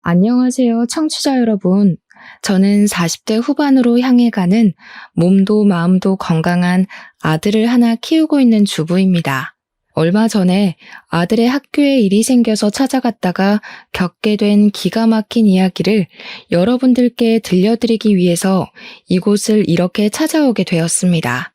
안녕하세요, 청취자 여러분. 저는 40대 후반으로 향해 가는 몸도 마음도 건강한 아들을 하나 키우고 있는 주부입니다. 얼마 전에 아들의 학교에 일이 생겨서 찾아갔다가 겪게 된 기가 막힌 이야기를 여러분들께 들려드리기 위해서 이곳을 이렇게 찾아오게 되었습니다.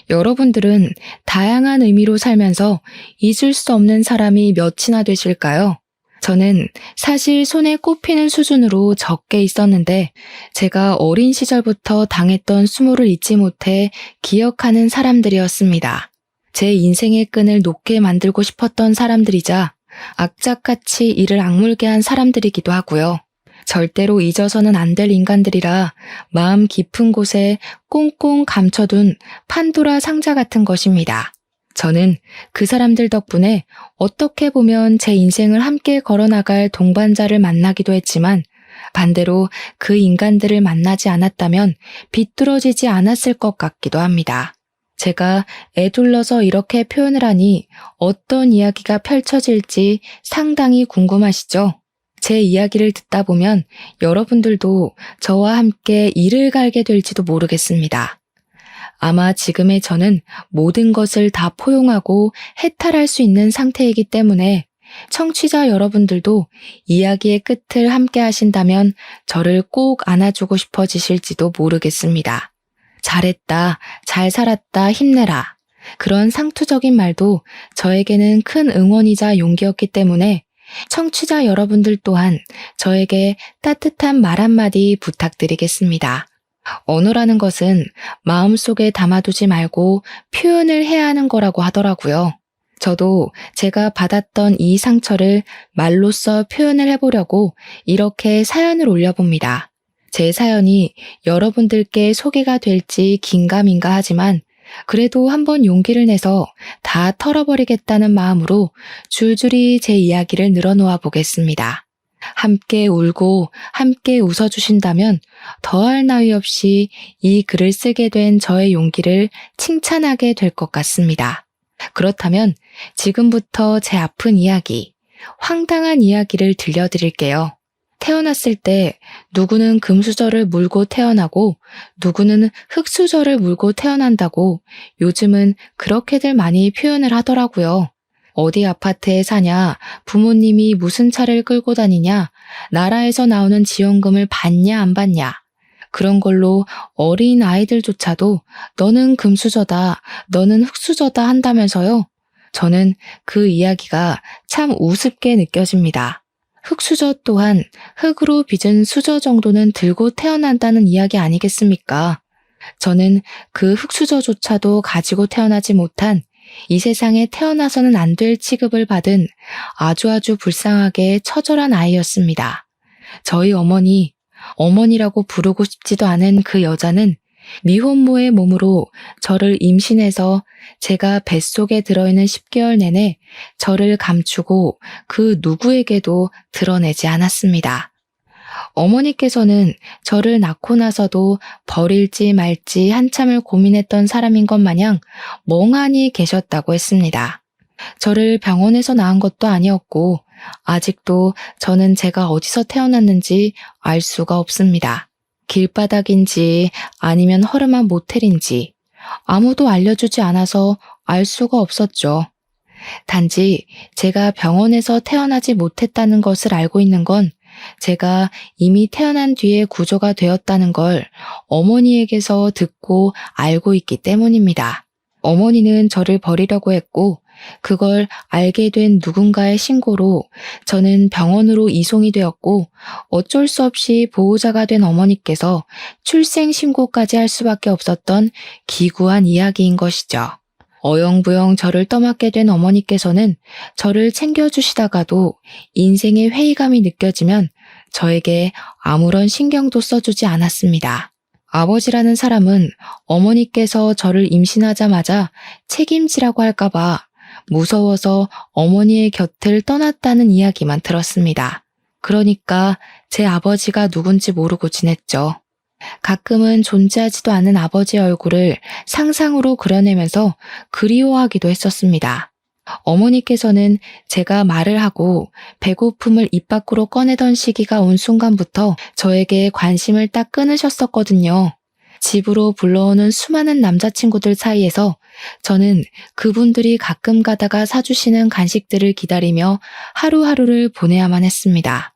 여러분들은 다양한 의미로 살면서 잊을 수 없는 사람이 몇이나 되실까요? 저는 사실 손에 꼽히는 수준으로 적게 있었는데 제가 어린 시절부터 당했던 수모를 잊지 못해 기억하는 사람들이었습니다. 제 인생의 끈을 놓게 만들고 싶었던 사람들이자 악착같이 이를 악물게 한 사람들이기도 하고요. 절대로 잊어서는 안 될 인간들이라 마음 깊은 곳에 꽁꽁 감춰둔 판도라 상자 같은 것입니다. 저는 그 사람들 덕분에 어떻게 보면 제 인생을 함께 걸어나갈 동반자를 만나기도 했지만 반대로 그 인간들을 만나지 않았다면 비뚤어지지 않았을 것 같기도 합니다. 제가 애둘러서 이렇게 표현을 하니 어떤 이야기가 펼쳐질지 상당히 궁금하시죠? 제 이야기를 듣다 보면 여러분들도 저와 함께 이를 갈게 될지도 모르겠습니다. 아마 지금의 저는 모든 것을 다 포용하고 해탈할 수 있는 상태이기 때문에 청취자 여러분들도 이야기의 끝을 함께 하신다면 저를 꼭 안아주고 싶어지실지도 모르겠습니다. 잘했다, 잘 살았다, 힘내라. 그런 상투적인 말도 저에게는 큰 응원이자 용기였기 때문에 청취자 여러분들 또한 저에게 따뜻한 말 한마디 부탁드리겠습니다. 언어라는 것은 마음속에 담아두지 말고 표현을 해야 하는 거라고 하더라고요. 저도 제가 받았던 이 상처를 말로써 표현을 해보려고 이렇게 사연을 올려봅니다. 제 사연이 여러분들께 소개가 될지 긴가민가 하지만 그래도 한번 용기를 내서 다 털어버리겠다는 마음으로 줄줄이 제 이야기를 늘어놓아 보겠습니다. 함께 울고 함께 웃어주신다면 더할 나위 없이 이 글을 쓰게 된 저의 용기를 칭찬하게 될 것 같습니다. 그렇다면 지금부터 제 아픈 이야기, 황당한 이야기를 들려드릴게요. 태어났을 때 누구는 금수저를 물고 태어나고 누구는 흙수저를 물고 태어난다고 요즘은 그렇게들 많이 표현을 하더라고요. 어디 아파트에 사냐, 부모님이 무슨 차를 끌고 다니냐, 나라에서 나오는 지원금을 받냐 안 받냐. 그런 걸로 어린 아이들조차도 너는 금수저다, 너는 흙수저다 한다면서요. 저는 그 이야기가 참 우습게 느껴집니다. 흙수저 또한 흙으로 빚은 수저 정도는 들고 태어난다는 이야기 아니겠습니까? 저는 그 흙수저조차도 가지고 태어나지 못한 이 세상에 태어나서는 안 될 취급을 받은 아주 불쌍하게 처절한 아이였습니다. 저희 어머니라고 부르고 싶지도 않은 그 여자는 미혼모의 몸으로 저를 임신해서 제가 뱃속에 들어있는 10개월 내내 저를 감추고 그 누구에게도 드러내지 않았습니다. 어머니께서는 저를 낳고 나서도 버릴지 말지 한참을 고민했던 사람인 것 마냥 멍하니 계셨다고 했습니다. 저를 병원에서 낳은 것도 아니었고 아직도 저는 제가 어디서 태어났는지 알 수가 없습니다. 길바닥인지 아니면 허름한 모텔인지 아무도 알려주지 않아서 알 수가 없었죠. 단지 제가 병원에서 태어나지 못했다는 것을 알고 있는 건 제가 이미 태어난 뒤에 구조가 되었다는 걸 어머니에게서 듣고 알고 있기 때문입니다. 어머니는 저를 버리려고 했고 그걸 알게 된 누군가의 신고로 저는 병원으로 이송이 되었고 어쩔 수 없이 보호자가 된 어머니께서 출생신고까지 할 수밖에 없었던 기구한 이야기인 것이죠. 어영부영 저를 떠맡게 된 어머니께서는 저를 챙겨주시다가도 인생의 회의감이 느껴지면 저에게 아무런 신경도 써주지 않았습니다. 아버지라는 사람은 어머니께서 저를 임신하자마자 책임지라고 할까봐 무서워서 어머니의 곁을 떠났다는 이야기만 들었습니다. 그러니까 제 아버지가 누군지 모르고 지냈죠. 가끔은 존재하지도 않은 아버지의 얼굴을 상상으로 그려내면서 그리워하기도 했었습니다. 어머니께서는 제가 말을 하고 배고픔을 입 밖으로 꺼내던 시기가 온 순간부터 저에게 관심을 딱 끊으셨었거든요. 집으로 불러오는 수많은 남자친구들 사이에서 저는 그분들이 가끔 가다가 사주시는 간식들을 기다리며 하루하루를 보내야만 했습니다.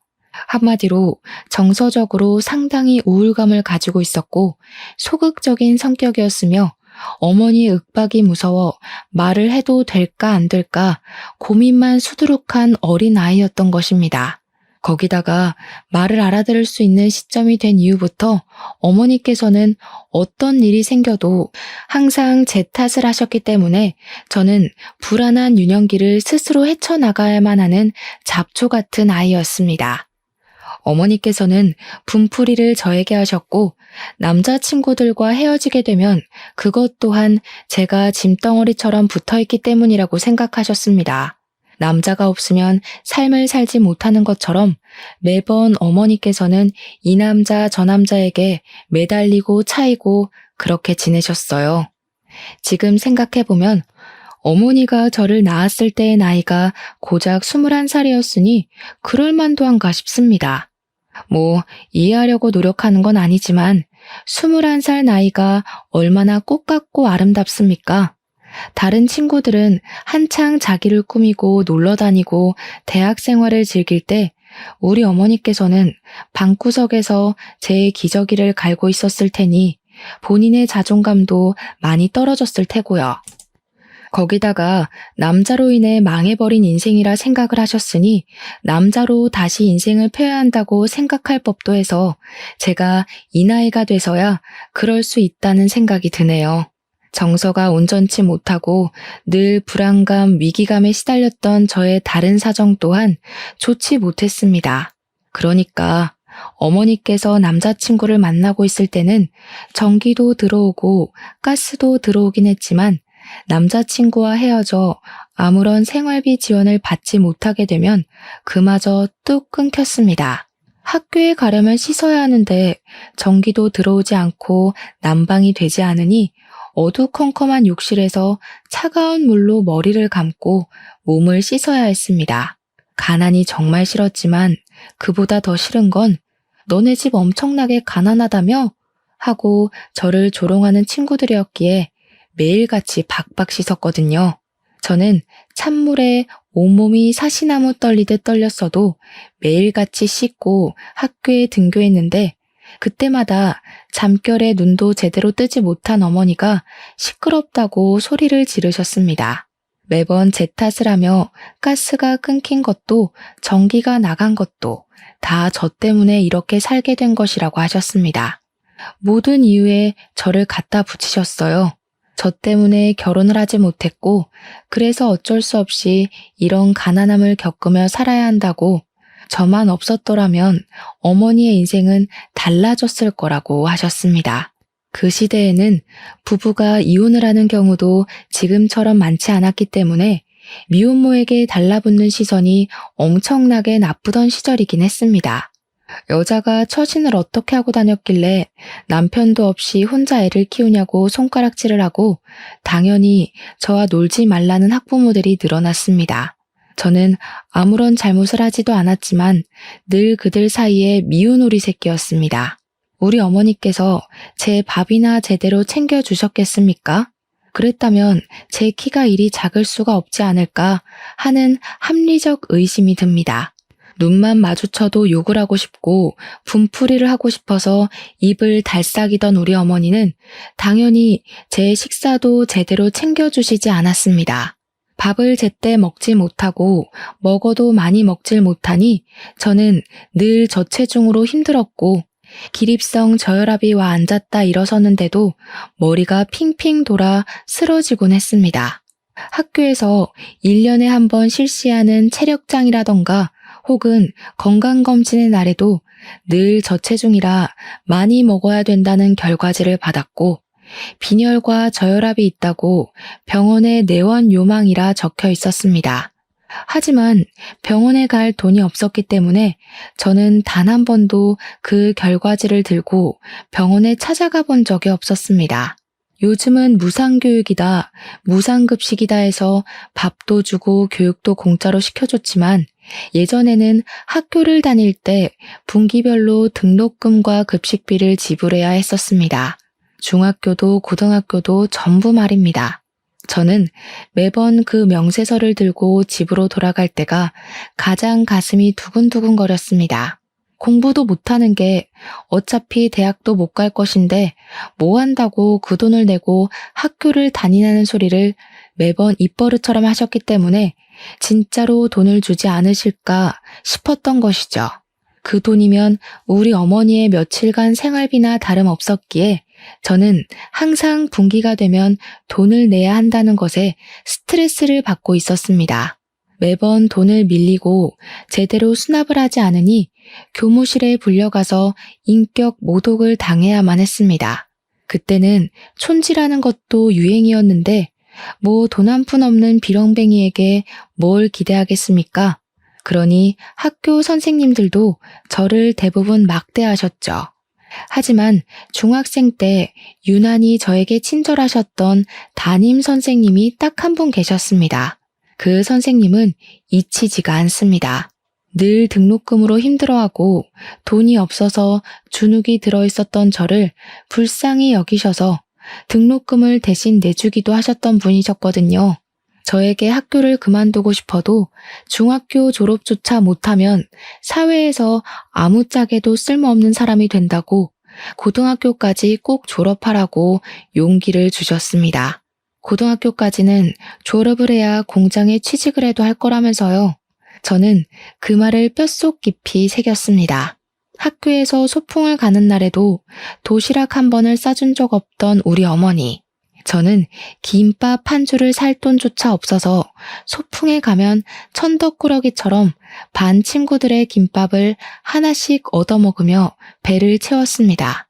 한마디로 정서적으로 상당히 우울감을 가지고 있었고 소극적인 성격이었으며 어머니의 윽박이 무서워 말을 해도 될까 안 될까 고민만 수두룩한 어린 아이였던 것입니다. 거기다가 말을 알아들을 수 있는 시점이 된 이후부터 어머니께서는 어떤 일이 생겨도 항상 제 탓을 하셨기 때문에 저는 불안한 유년기를 스스로 헤쳐나가야만 하는 잡초 같은 아이였습니다. 어머니께서는 분풀이를 저에게 하셨고 남자친구들과 헤어지게 되면 그것 또한 제가 짐덩어리처럼 붙어있기 때문이라고 생각하셨습니다. 남자가 없으면 삶을 살지 못하는 것처럼 매번 어머니께서는 이 남자 저 남자에게 매달리고 차이고 그렇게 지내셨어요. 지금 생각해보면 어머니가 저를 낳았을 때의 나이가 고작 21살이었으니 그럴 만도 한가 싶습니다. 이해하려고 노력하는 건 아니지만 21살 나이가 얼마나 꽃 같고 아름답습니까? 다른 친구들은 한창 자기를 꾸미고 놀러 다니고 대학 생활을 즐길 때 우리 어머니께서는 방구석에서 제 기저귀를 갈고 있었을 테니 본인의 자존감도 많이 떨어졌을 테고요. 거기다가 남자로 인해 망해버린 인생이라 생각을 하셨으니 남자로 다시 인생을 펴야 한다고 생각할 법도 해서 제가 이 나이가 돼서야 그럴 수 있다는 생각이 드네요. 정서가 온전치 못하고 늘 불안감, 위기감에 시달렸던 저의 다른 사정 또한 좋지 못했습니다. 그러니까 어머니께서 남자친구를 만나고 있을 때는 전기도 들어오고 가스도 들어오긴 했지만 남자친구와 헤어져 아무런 생활비 지원을 받지 못하게 되면 그마저 뚝 끊겼습니다. 학교에 가려면 씻어야 하는데 전기도 들어오지 않고 난방이 되지 않으니 어두컴컴한 욕실에서 차가운 물로 머리를 감고 몸을 씻어야 했습니다. 가난이 정말 싫었지만 그보다 더 싫은 건 너네 집 엄청나게 가난하다며? 하고 저를 조롱하는 친구들이었기에 매일같이 박박 씻었거든요. 저는 찬물에 온몸이 사시나무 떨리듯 떨렸어도 매일같이 씻고 학교에 등교했는데 그때마다 잠결에 눈도 제대로 뜨지 못한 어머니가 시끄럽다고 소리를 지르셨습니다. 매번 제 탓을 하며 가스가 끊긴 것도 전기가 나간 것도 다 저 때문에 이렇게 살게 된 것이라고 하셨습니다. 모든 이유에 저를 갖다 붙이셨어요. 저 때문에 결혼을 하지 못했고 그래서 어쩔 수 없이 이런 가난함을 겪으며 살아야 한다고 저만 없었더라면 어머니의 인생은 달라졌을 거라고 하셨습니다. 그 시대에는 부부가 이혼을 하는 경우도 지금처럼 많지 않았기 때문에 미혼모에게 달라붙는 시선이 엄청나게 나쁘던 시절이긴 했습니다. 여자가 처신을 어떻게 하고 다녔길래 남편도 없이 혼자 애를 키우냐고 손가락질을 하고 당연히 저와 놀지 말라는 학부모들이 늘어났습니다. 저는 아무런 잘못을 하지도 않았지만 늘 그들 사이에 미운 오리 새끼였습니다. 우리 어머니께서 제 밥이나 제대로 챙겨주셨겠습니까? 그랬다면 제 키가 이리 작을 수가 없지 않을까 하는 합리적 의심이 듭니다. 눈만 마주쳐도 욕을 하고 싶고 분풀이를 하고 싶어서 입을 달싹이던 우리 어머니는 당연히 제 식사도 제대로 챙겨주시지 않았습니다. 밥을 제때 먹지 못하고 먹어도 많이 먹질 못하니 저는 늘 저체중으로 힘들었고 기립성 저혈압이 와 앉았다 일어섰는데도 머리가 핑핑 돌아 쓰러지곤 했습니다. 학교에서 1년에 한 번 실시하는 체력장이라던가 혹은 건강검진의 날에도 늘 저체중이라 많이 먹어야 된다는 결과지를 받았고 빈혈과 저혈압이 있다고 병원에 내원 요망이라 적혀 있었습니다. 하지만 병원에 갈 돈이 없었기 때문에 저는 단 한 번도 그 결과지를 들고 병원에 찾아가 본 적이 없었습니다. 요즘은 무상교육이다, 무상급식이다 해서 밥도 주고 교육도 공짜로 시켜줬지만 예전에는 학교를 다닐 때 분기별로 등록금과 급식비를 지불해야 했었습니다. 중학교도 고등학교도 전부 말입니다. 저는 매번 그 명세서를 들고 집으로 돌아갈 때가 가장 가슴이 두근두근거렸습니다. 공부도 못하는 게 어차피 대학도 못 갈 것인데 뭐 한다고 그 돈을 내고 학교를 다니라는 소리를 매번 입버릇처럼 하셨기 때문에 진짜로 돈을 주지 않으실까 싶었던 것이죠. 그 돈이면 우리 어머니의 며칠간 생활비나 다름없었기에 저는 항상 분기가 되면 돈을 내야 한다는 것에 스트레스를 받고 있었습니다. 매번 돈을 밀리고 제대로 수납을 하지 않으니 교무실에 불려가서 인격 모독을 당해야만 했습니다. 그때는 촌지라는 것도 유행이었는데 뭐 돈 한 푼 없는 비렁뱅이에게 뭘 기대하겠습니까? 그러니 학교 선생님들도 저를 대부분 막대하셨죠. 하지만 중학생 때 유난히 저에게 친절하셨던 담임 선생님이 딱 한 분 계셨습니다. 그 선생님은 잊히지가 않습니다. 늘 등록금으로 힘들어하고 돈이 없어서 주눅이 들어있었던 저를 불쌍히 여기셔서 등록금을 대신 내주기도 하셨던 분이셨거든요. 저에게 학교를 그만두고 싶어도 중학교 졸업조차 못하면 사회에서 아무짝에도 쓸모없는 사람이 된다고 고등학교까지 꼭 졸업하라고 용기를 주셨습니다. 고등학교까지는 졸업을 해야 공장에 취직을 해도 할 거라면서요. 저는 그 말을 뼛속 깊이 새겼습니다. 학교에서 소풍을 가는 날에도 도시락 한 번을 싸준 적 없던 우리 어머니. 저는 김밥 한 줄을 살 돈조차 없어서 소풍에 가면 천덕꾸러기처럼 반 친구들의 김밥을 하나씩 얻어먹으며 배를 채웠습니다.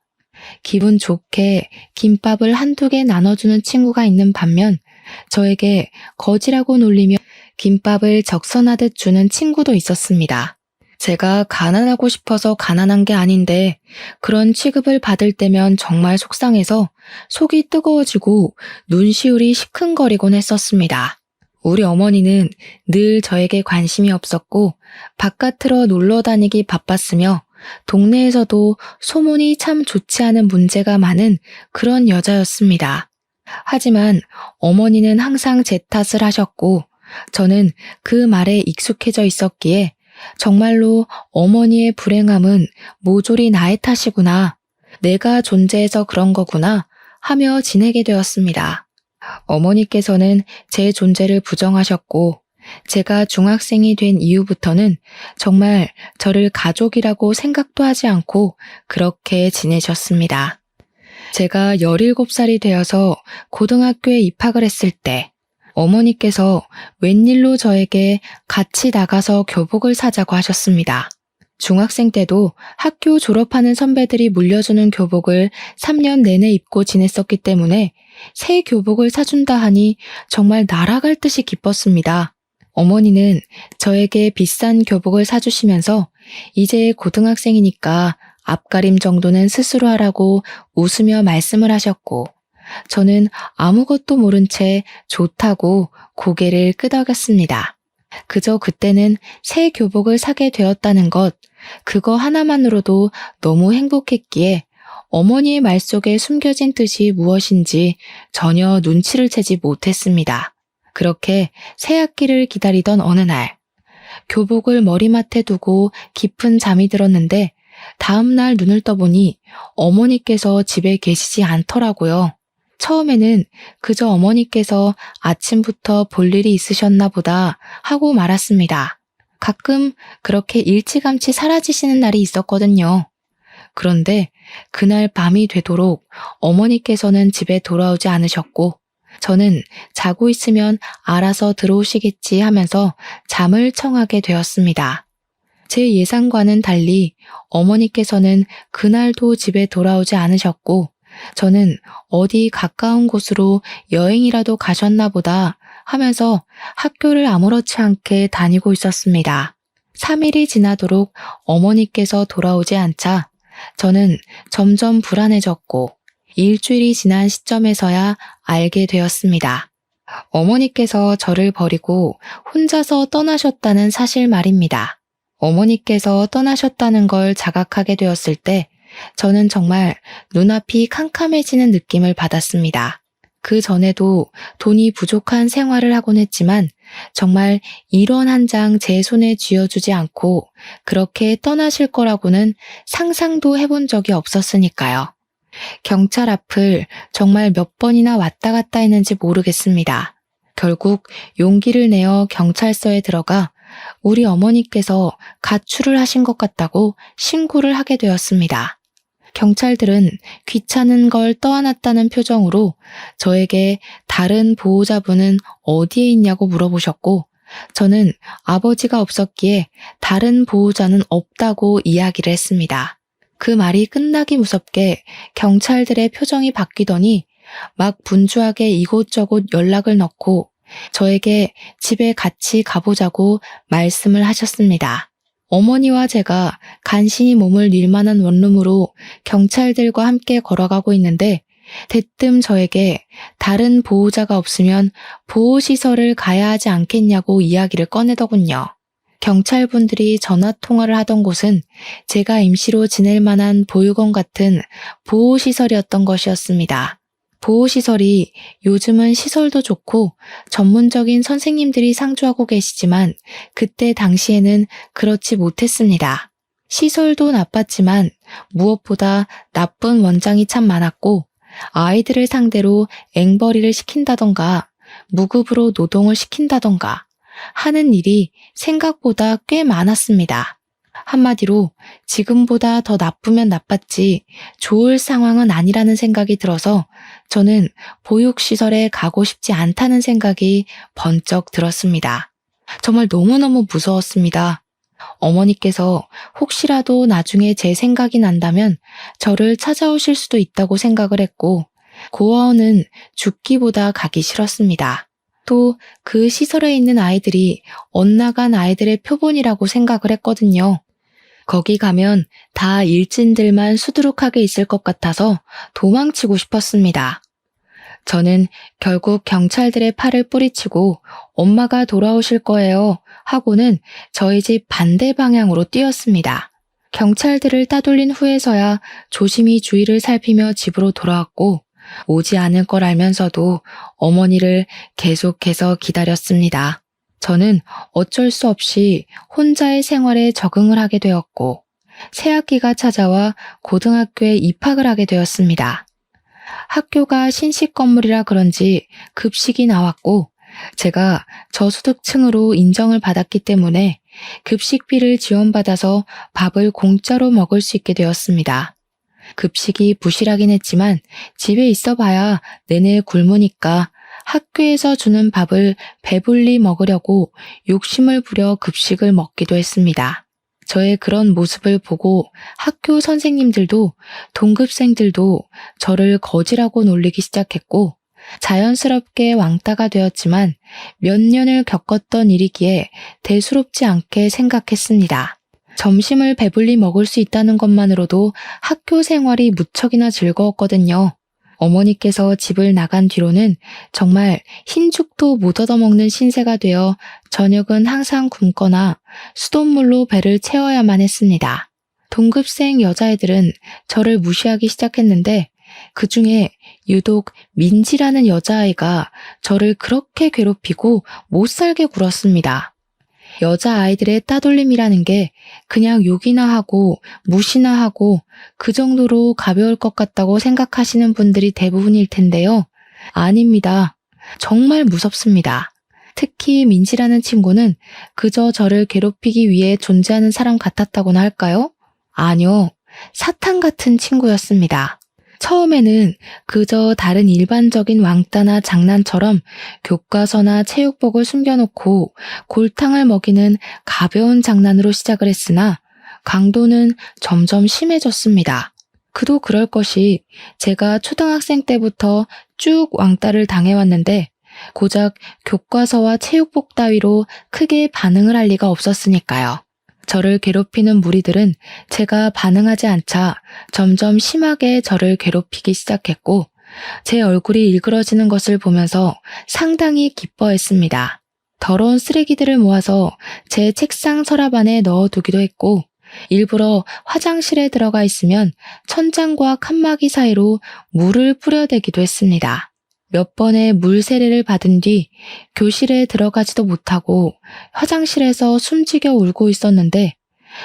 기분 좋게 김밥을 한두 개 나눠주는 친구가 있는 반면 저에게 거지라고 놀리며 김밥을 적선하듯 주는 친구도 있었습니다. 제가 가난하고 싶어서 가난한 게 아닌데 그런 취급을 받을 때면 정말 속상해서 속이 뜨거워지고 눈시울이 시큰거리곤 했었습니다. 우리 어머니는 늘 저에게 관심이 없었고 바깥으로 놀러 다니기 바빴으며 동네에서도 소문이 참 좋지 않은 문제가 많은 그런 여자였습니다. 하지만 어머니는 항상 제 탓을 하셨고 저는 그 말에 익숙해져 있었기에 정말로 어머니의 불행함은 모조리 나의 탓이구나, 내가 존재해서 그런 거구나 하며 지내게 되었습니다. 어머니께서는 제 존재를 부정하셨고 제가 중학생이 된 이후부터는 정말 저를 가족이라고 생각도 하지 않고 그렇게 지내셨습니다. 제가 17살이 되어서 고등학교에 입학을 했을 때 어머니께서 웬일로 저에게 같이 나가서 교복을 사자고 하셨습니다. 중학생 때도 학교 졸업하는 선배들이 물려주는 교복을 3년 내내 입고 지냈었기 때문에 새 교복을 사준다 하니 정말 날아갈 듯이 기뻤습니다. 어머니는 저에게 비싼 교복을 사주시면서 이제 고등학생이니까 앞가림 정도는 스스로 하라고 웃으며 말씀을 하셨고 저는 아무것도 모른 채 좋다고 고개를 끄덕였습니다. 그저 그때는 새 교복을 사게 되었다는 것, 그거 하나만으로도 너무 행복했기에 어머니의 말 속에 숨겨진 뜻이 무엇인지 전혀 눈치를 채지 못했습니다. 그렇게 새 학기를 기다리던 어느 날, 교복을 머리맡에 두고 깊은 잠이 들었는데 다음 날 눈을 떠보니 어머니께서 집에 계시지 않더라고요. 처음에는 그저 어머니께서 아침부터 볼 일이 있으셨나 보다 하고 말았습니다. 가끔 그렇게 일찌감치 사라지시는 날이 있었거든요. 그런데 그날 밤이 되도록 어머니께서는 집에 돌아오지 않으셨고 저는 자고 있으면 알아서 들어오시겠지 하면서 잠을 청하게 되었습니다. 제 예상과는 달리 어머니께서는 그날도 집에 돌아오지 않으셨고 저는 어디 가까운 곳으로 여행이라도 가셨나 보다 하면서 학교를 아무렇지 않게 다니고 있었습니다. 3일이 지나도록 어머니께서 돌아오지 않자 저는 점점 불안해졌고 일주일이 지난 시점에서야 알게 되었습니다. 어머니께서 저를 버리고 혼자서 떠나셨다는 사실 말입니다. 어머니께서 떠나셨다는 걸 자각하게 되었을 때 저는 정말 눈앞이 캄캄해지는 느낌을 받았습니다. 그 전에도 돈이 부족한 생활을 하곤 했지만 정말 1원 한 장 제 손에 쥐어주지 않고 그렇게 떠나실 거라고는 상상도 해본 적이 없었으니까요. 경찰 앞을 정말 몇 번이나 왔다 갔다 했는지 모르겠습니다. 결국 용기를 내어 경찰서에 들어가 우리 어머니께서 가출을 하신 것 같다고 신고를 하게 되었습니다. 경찰들은 귀찮은 걸 떠안았다는 표정으로 저에게 다른 보호자분은 어디에 있냐고 물어보셨고 저는 아버지가 없었기에 다른 보호자는 없다고 이야기를 했습니다. 그 말이 끝나기 무섭게 경찰들의 표정이 바뀌더니 막 분주하게 이곳저곳 연락을 넣고 저에게 집에 같이 가보자고 말씀을 하셨습니다. 어머니와 제가 간신히 몸을 닐 만한 원룸으로 경찰들과 함께 걸어가고 있는데 대뜸 저에게 다른 보호자가 없으면 보호시설을 가야 하지 않겠냐고 이야기를 꺼내더군요. 경찰분들이 전화통화를 하던 곳은 제가 임시로 지낼 만한 보육원 같은 보호시설이었던 것이었습니다. 보호시설이 요즘은 시설도 좋고 전문적인 선생님들이 상주하고 계시지만 그때 당시에는 그렇지 못했습니다. 시설도 나빴지만 무엇보다 나쁜 원장이 참 많았고 아이들을 상대로 앵벌이를 시킨다던가 무급으로 노동을 시킨다던가 하는 일이 생각보다 꽤 많았습니다. 한마디로 지금보다 더 나쁘면 나빴지 좋을 상황은 아니라는 생각이 들어서 저는 보육시설에 가고 싶지 않다는 생각이 번쩍 들었습니다. 정말 너무너무 무서웠습니다. 어머니께서 혹시라도 나중에 제 생각이 난다면 저를 찾아오실 수도 있다고 생각을 했고 고아원은 죽기보다 가기 싫었습니다. 또 그 시설에 있는 아이들이 엇나간 아이들의 표본이라고 생각을 했거든요. 거기 가면 다 일진들만 수두룩하게 있을 것 같아서 도망치고 싶었습니다. 저는 결국 경찰들의 팔을 뿌리치고 엄마가 돌아오실 거예요 하고는 저희 집 반대 방향으로 뛰었습니다. 경찰들을 따돌린 후에서야 조심히 주위를 살피며 집으로 돌아왔고 오지 않을 걸 알면서도 어머니를 계속해서 기다렸습니다. 저는 어쩔 수 없이 혼자의 생활에 적응을 하게 되었고 새학기가 찾아와 고등학교에 입학을 하게 되었습니다. 학교가 신식 건물이라 그런지 급식이 나왔고 제가 저소득층으로 인정을 받았기 때문에 급식비를 지원받아서 밥을 공짜로 먹을 수 있게 되었습니다. 급식이 부실하긴 했지만 집에 있어봐야 내내 굶으니까 학교에서 주는 밥을 배불리 먹으려고 욕심을 부려 급식을 먹기도 했습니다. 저의 그런 모습을 보고 학교 선생님들도 동급생들도 저를 거지라고 놀리기 시작했고 자연스럽게 왕따가 되었지만 몇 년을 겪었던 일이기에 대수롭지 않게 생각했습니다. 점심을 배불리 먹을 수 있다는 것만으로도 학교 생활이 무척이나 즐거웠거든요. 어머니께서 집을 나간 뒤로는 정말 흰죽도 못 얻어먹는 신세가 되어 저녁은 항상 굶거나 수돗물로 배를 채워야만 했습니다. 동급생 여자애들은 저를 무시하기 시작했는데 그 중에 유독 민지라는 여자아이가 저를 그렇게 괴롭히고 못살게 굴었습니다. 여자아이들의 따돌림이라는 게 그냥 욕이나 하고 무시나 하고 그 정도로 가벼울 것 같다고 생각하시는 분들이 대부분일 텐데요. 아닙니다. 정말 무섭습니다. 특히 민지라는 친구는 그저 저를 괴롭히기 위해 존재하는 사람 같았다고나 할까요? 아니요. 사탄 같은 친구였습니다. 처음에는 그저 다른 일반적인 왕따나 장난처럼 교과서나 체육복을 숨겨놓고 골탕을 먹이는 가벼운 장난으로 시작을 했으나 강도는 점점 심해졌습니다. 그도 그럴 것이 제가 초등학생 때부터 쭉 왕따를 당해왔는데 고작 교과서와 체육복 따위로 크게 반응을 할 리가 없었으니까요. 저를 괴롭히는 무리들은 제가 반응하지 않자 점점 심하게 저를 괴롭히기 시작했고, 제 얼굴이 일그러지는 것을 보면서 상당히 기뻐했습니다. 더러운 쓰레기들을 모아서 제 책상 서랍 안에 넣어두기도 했고, 일부러 화장실에 들어가 있으면 천장과 칸막이 사이로 물을 뿌려대기도 했습니다. 몇 번의 물 세례를 받은 뒤 교실에 들어가지도 못하고 화장실에서 숨지겨 울고 있었는데,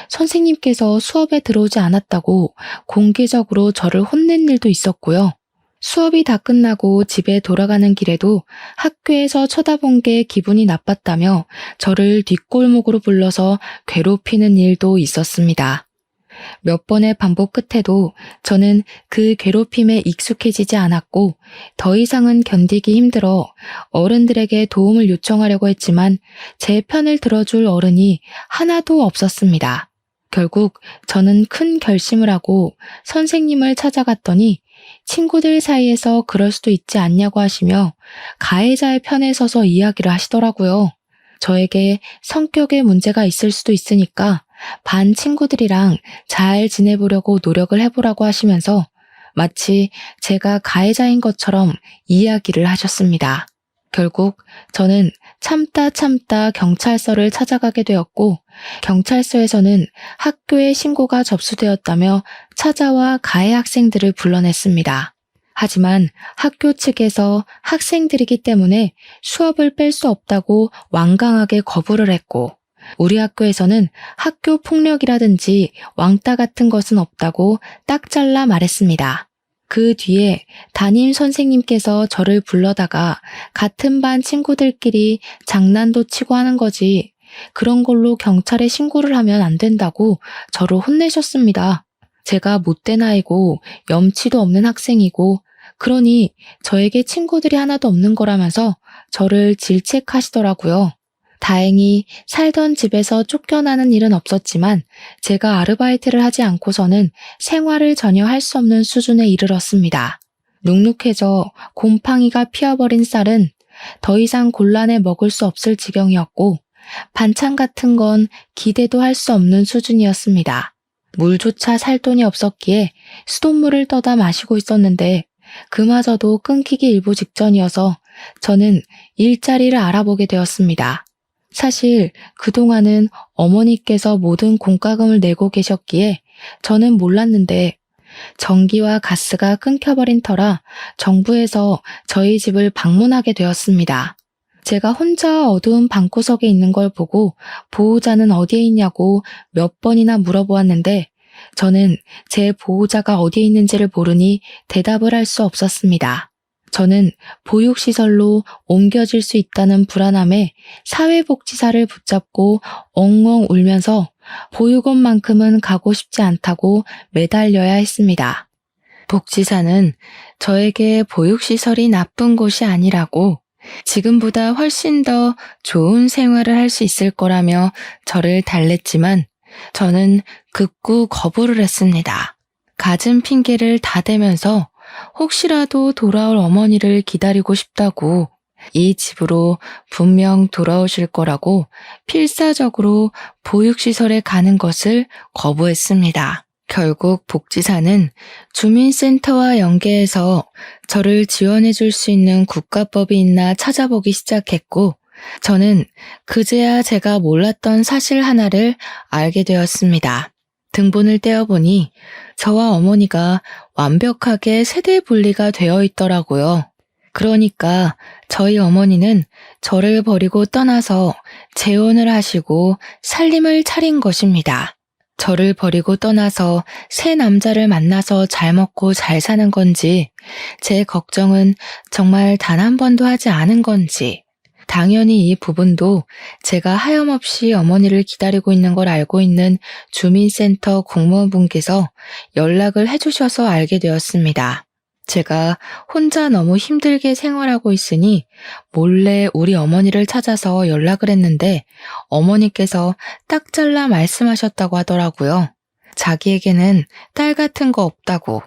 선생님께서 수업에 들어오지 않았다고 공개적으로 저를 혼낸 일도 있었고요. 수업이 다 끝나고 집에 돌아가는 길에도 학교에서 쳐다본 게 기분이 나빴다며 저를 뒷골목으로 불러서 괴롭히는 일도 있었습니다. 몇 번의 반복 끝에도 저는 그 괴롭힘에 익숙해지지 않았고, 더 이상은 견디기 힘들어 어른들에게 도움을 요청하려고 했지만 제 편을 들어줄 어른이 하나도 없었습니다. 결국 저는 큰 결심을 하고 선생님을 찾아갔더니 친구들 사이에서 그럴 수도 있지 않냐고 하시며 가해자의 편에 서서 이야기를 하시더라고요. 저에게 성격에 문제가 있을 수도 있으니까 반 친구들이랑 잘 지내보려고 노력을 해보라고 하시면서 마치 제가 가해자인 것처럼 이야기를 하셨습니다. 결국 저는 참다 경찰서를 찾아가게 되었고, 경찰서에서는 학교에 신고가 접수되었다며 찾아와 가해 학생들을 불러냈습니다. 하지만 학교 측에서 학생들이기 때문에 수업을 뺄 수 없다고 완강하게 거부를 했고, 우리 학교에서는 학교 폭력이라든지 왕따 같은 것은 없다고 딱 잘라 말했습니다. 그 뒤에 담임 선생님께서 저를 불러다가 같은 반 친구들끼리 장난도 치고 하는 거지, 그런 걸로 경찰에 신고를 하면 안 된다고 저를 혼내셨습니다. 제가 못된 아이고 염치도 없는 학생이고, 그러니 저에게 친구들이 하나도 없는 거라면서 저를 질책하시더라고요. 다행히 살던 집에서 쫓겨나는 일은 없었지만 제가 아르바이트를 하지 않고서는 생활을 전혀 할 수 없는 수준에 이르렀습니다. 눅눅해져 곰팡이가 피어버린 쌀은 더 이상 곤란해 먹을 수 없을 지경이었고, 반찬 같은 건 기대도 할 수 없는 수준이었습니다. 물조차 살 돈이 없었기에 수돗물을 떠다 마시고 있었는데, 그마저도 끊기기 일보 직전이어서 저는 일자리를 알아보게 되었습니다. 사실 그동안은 어머니께서 모든 공과금을 내고 계셨기에 저는 몰랐는데, 전기와 가스가 끊겨버린 터라 정부에서 저희 집을 방문하게 되었습니다. 제가 혼자 어두운 방구석에 있는 걸 보고 보호자는 어디에 있냐고 몇 번이나 물어보았는데, 저는 제 보호자가 어디에 있는지를 모르니 대답을 할 수 없었습니다. 저는 보육시설로 옮겨질 수 있다는 불안함에 사회복지사를 붙잡고 엉엉 울면서 보육원만큼은 가고 싶지 않다고 매달려야 했습니다. 복지사는 저에게 보육시설이 나쁜 곳이 아니라고, 지금보다 훨씬 더 좋은 생활을 할 수 있을 거라며 저를 달랬지만 저는 극구 거부를 했습니다. 갖은 핑계를 다 대면서 혹시라도 돌아올 어머니를 기다리고 싶다고, 이 집으로 분명 돌아오실 거라고 필사적으로 보육시설에 가는 것을 거부했습니다. 결국 복지사는 주민센터와 연계해서 저를 지원해 줄 수 있는 국가법이 있나 찾아보기 시작했고, 저는 그제야 제가 몰랐던 사실 하나를 알게 되었습니다. 등본을 떼어보니 저와 어머니가 완벽하게 세대 분리가 되어 있더라고요. 그러니까 저희 어머니는 저를 버리고 떠나서 재혼을 하시고 살림을 차린 것입니다. 저를 버리고 떠나서 새 남자를 만나서 잘 먹고 잘 사는 건지, 제 걱정은 정말 단 한 번도 하지 않은 건지, 당연히 이 부분도 제가 하염없이 어머니를 기다리고 있는 걸 알고 있는 주민센터 공무원분께서 연락을 해주셔서 알게 되었습니다. 제가 혼자 너무 힘들게 생활하고 있으니 몰래 우리 어머니를 찾아서 연락을 했는데, 어머니께서 딱 잘라 말씀하셨다고 하더라고요. 자기에게는 딸 같은 거 없다고.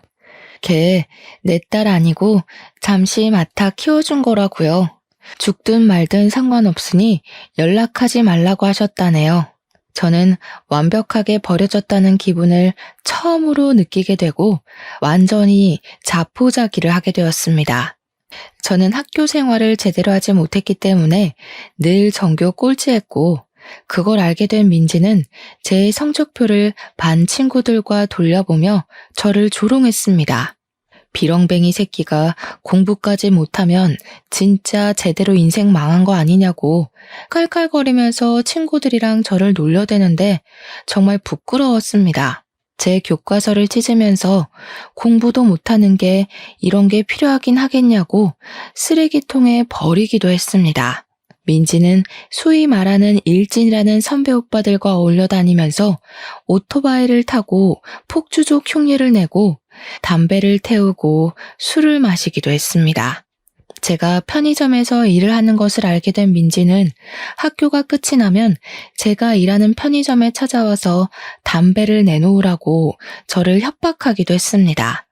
걔 내 딸 아니고 잠시 맡아 키워준 거라고요. 죽든 말든 상관없으니 연락하지 말라고 하셨다네요. 저는 완벽하게 버려졌다는 기분을 처음으로 느끼게 되고 완전히 자포자기를 하게 되었습니다. 저는 학교 생활을 제대로 하지 못했기 때문에 늘 전교 꼴찌했고 그걸 알게 된 민지는 제 성적표를 반 친구들과 돌려보며 저를 조롱했습니다. 비렁뱅이 새끼가 공부까지 못하면 진짜 제대로 인생 망한 거 아니냐고 깔깔거리면서 친구들이랑 저를 놀려대는데 정말 부끄러웠습니다. 제 교과서를 찢으면서 공부도 못하는 게 이런 게 필요하긴 하겠냐고 쓰레기통에 버리기도 했습니다. 민지는 소위 말하는 일진이라는 선배 오빠들과 어울려 다니면서 오토바이를 타고 폭주족 흉내를 내고 담배를 태우고 술을 마시기도 했습니다. 제가 편의점에서 일을 하는 것을 알게 된 민지는 학교가 끝이 나면 제가 일하는 편의점에 찾아와서 담배를 내놓으라고 저를 협박하기도 했습니다.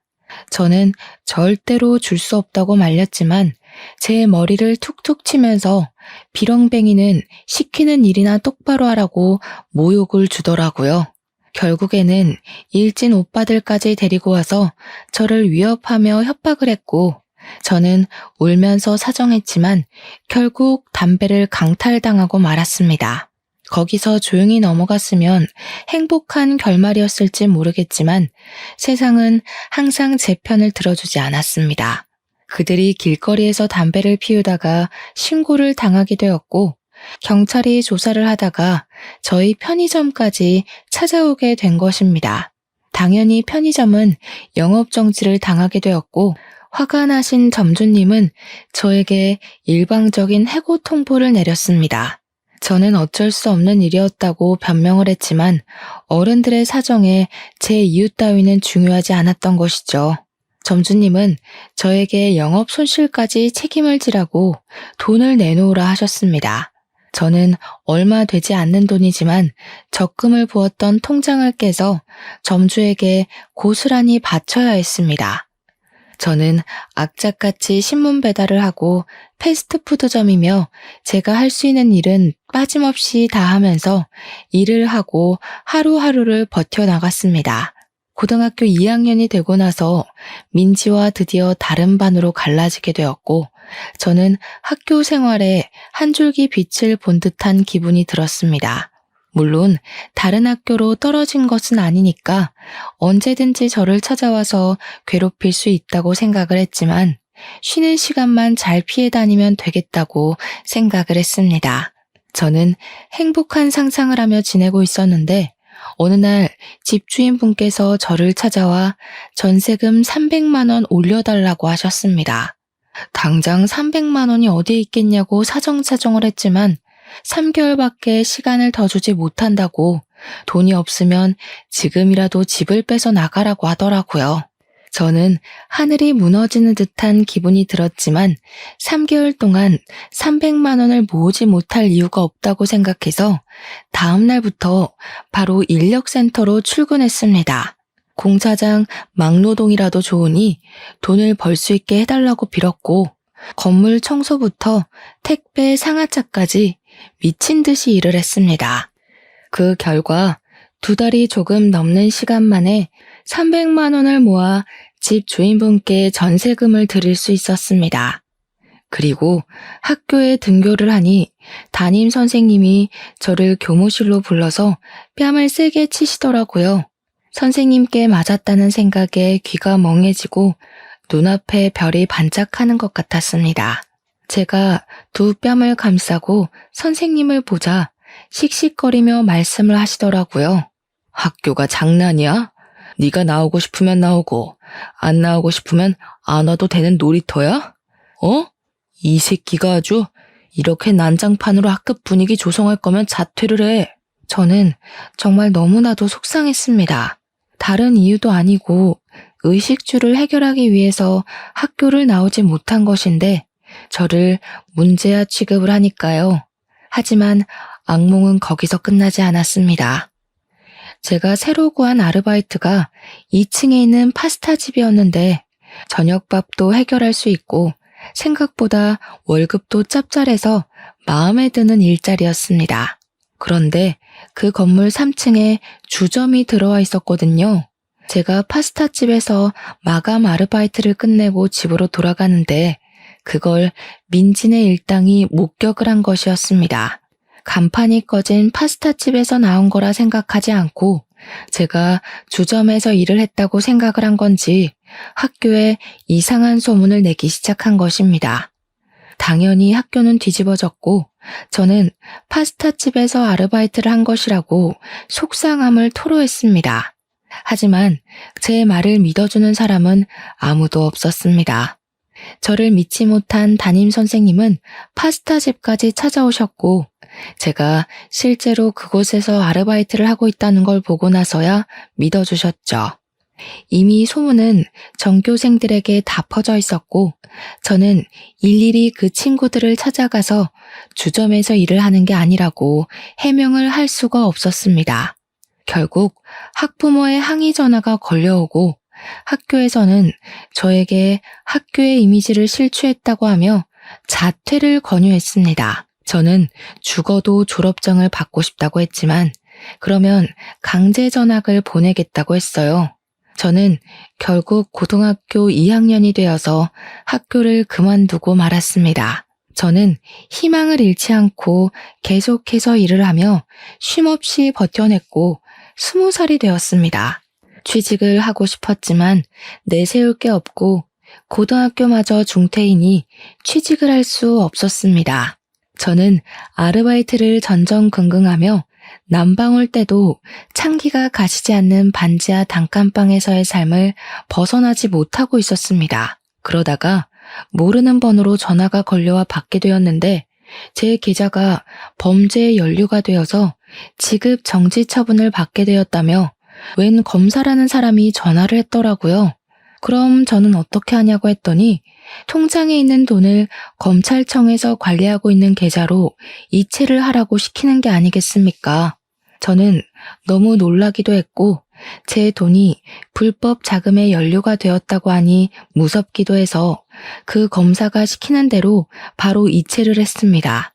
저는 절대로 줄 수 없다고 말렸지만 제 머리를 툭툭 치면서 비렁뱅이는 시키는 일이나 똑바로 하라고 모욕을 주더라고요. 결국에는 일진 오빠들까지 데리고 와서 저를 위협하며 협박을 했고 저는 울면서 사정했지만 결국 담배를 강탈당하고 말았습니다. 거기서 조용히 넘어갔으면 행복한 결말이었을지 모르겠지만 세상은 항상 제 편을 들어주지 않았습니다. 그들이 길거리에서 담배를 피우다가 신고를 당하게 되었고 경찰이 조사를 하다가 저희 편의점까지 찾아오게 된 것입니다. 당연히 편의점은 영업정지를 당하게 되었고 화가 나신 점주님은 저에게 일방적인 해고 통보를 내렸습니다. 저는 어쩔 수 없는 일이었다고 변명을 했지만 어른들의 사정에 제 이유 따위는 중요하지 않았던 것이죠. 점주님은 저에게 영업 손실까지 책임을 지라고 돈을 내놓으라 하셨습니다. 저는 얼마 되지 않는 돈이지만 적금을 부었던 통장을 깨서 점주에게 고스란히 바쳐야 했습니다. 저는 악착같이 신문 배달을 하고 패스트푸드점이며 제가 할 수 있는 일은 빠짐없이 다 하면서 일을 하고 하루하루를 버텨나갔습니다. 고등학교 2학년이 되고 나서 민지와 드디어 다른 반으로 갈라지게 되었고 저는 학교 생활에 한 줄기 빛을 본 듯한 기분이 들었습니다. 물론 다른 학교로 떨어진 것은 아니니까 언제든지 저를 찾아와서 괴롭힐 수 있다고 생각을 했지만 쉬는 시간만 잘 피해 다니면 되겠다고 생각을 했습니다. 저는 행복한 상상을 하며 지내고 있었는데 어느 날 집주인분께서 저를 찾아와 전세금 300만 원 올려달라고 하셨습니다. 당장 300만 원이 어디에 있겠냐고 사정사정을 했지만 3개월밖에 시간을 더 주지 못한다고 돈이 없으면 지금이라도 집을 빼서 나가라고 하더라고요. 저는 하늘이 무너지는 듯한 기분이 들었지만 3개월 동안 300만 원을 모으지 못할 이유가 없다고 생각해서 다음 날부터 바로 인력센터로 출근했습니다. 공사장 막노동이라도 좋으니 돈을 벌 수 있게 해달라고 빌었고 건물 청소부터 택배 상하차까지 미친 듯이 일을 했습니다. 그 결과 2달이 조금 넘는 시간 만에 300만 원을 모아 집 주인분께 전세금을 드릴 수 있었습니다. 그리고 학교에 등교를 하니 담임 선생님이 저를 교무실로 불러서 뺨을 세게 치시더라고요. 선생님께 맞았다는 생각에 귀가 멍해지고 눈앞에 별이 반짝하는 것 같았습니다. 제가 두 뺨을 감싸고 선생님을 보자 씩씩거리며 말씀을 하시더라고요. 학교가 장난이야? 네가 나오고 싶으면 나오고 안 나오고 싶으면 안 와도 되는 놀이터야? 어? 이 새끼가 아주 이렇게 난장판으로 학급 분위기 조성할 거면 자퇴를 해. 저는 정말 너무나도 속상했습니다. 다른 이유도 아니고 의식주를 해결하기 위해서 학교를 나오지 못한 것인데 저를 문제아 취급을 하니까요. 하지만 악몽은 거기서 끝나지 않았습니다. 제가 새로 구한 아르바이트가 2층에 있는 파스타 집이었는데 저녁밥도 해결할 수 있고 생각보다 월급도 짭짤해서 마음에 드는 일자리였습니다. 그런데 그 건물 3층에 주점이 들어와 있었거든요. 제가 파스타집에서 마감 아르바이트를 끝내고 집으로 돌아가는데 그걸 민진의 일당이 목격을 한 것이었습니다. 간판이 꺼진 파스타집에서 나온 거라 생각하지 않고 제가 주점에서 일을 했다고 생각을 한 건지 학교에 이상한 소문을 내기 시작한 것입니다. 당연히 학교는 뒤집어졌고 저는 파스타집에서 아르바이트를 한 것이라고 속상함을 토로했습니다. 하지만 제 말을 믿어주는 사람은 아무도 없었습니다. 저를 믿지 못한 담임 선생님은 파스타집까지 찾아오셨고 제가 실제로 그곳에서 아르바이트를 하고 있다는 걸 보고 나서야 믿어주셨죠. 이미 소문은 전교생들에게 다 퍼져 있었고 저는 일일이 그 친구들을 찾아가서 주점에서 일을 하는 게 아니라고 해명을 할 수가 없었습니다. 결국 학부모의 항의 전화가 걸려오고 학교에서는 저에게 학교의 이미지를 실추했다고 하며 자퇴를 권유했습니다. 저는 죽어도 졸업장을 받고 싶다고 했지만 그러면 강제 전학을 보내겠다고 했어요. 저는 결국 고등학교 2학년이 되어서 학교를 그만두고 말았습니다. 저는 희망을 잃지 않고 계속해서 일을 하며 쉼없이 버텨냈고 20살이 되었습니다. 취직을 하고 싶었지만 내세울 게 없고 고등학교마저 중퇴이니 취직을 할 수 없었습니다. 저는 아르바이트를 전전긍긍하며 난방 올 때도 찬기가 가시지 않는 반지하 단칸방에서의 삶을 벗어나지 못하고 있었습니다. 그러다가 모르는 번호로 전화가 걸려와 받게 되었는데 제 계좌가 범죄의 연루가 되어서 지급 정지 처분을 받게 되었다며 웬 검사라는 사람이 전화를 했더라고요. 그럼 저는 어떻게 하냐고 했더니 통장에 있는 돈을 검찰청에서 관리하고 있는 계좌로 이체를 하라고 시키는 게 아니겠습니까? 저는 너무 놀라기도 했고 제 돈이 불법 자금에 연루가 되었다고 하니 무섭기도 해서 그 검사가 시키는 대로 바로 이체를 했습니다.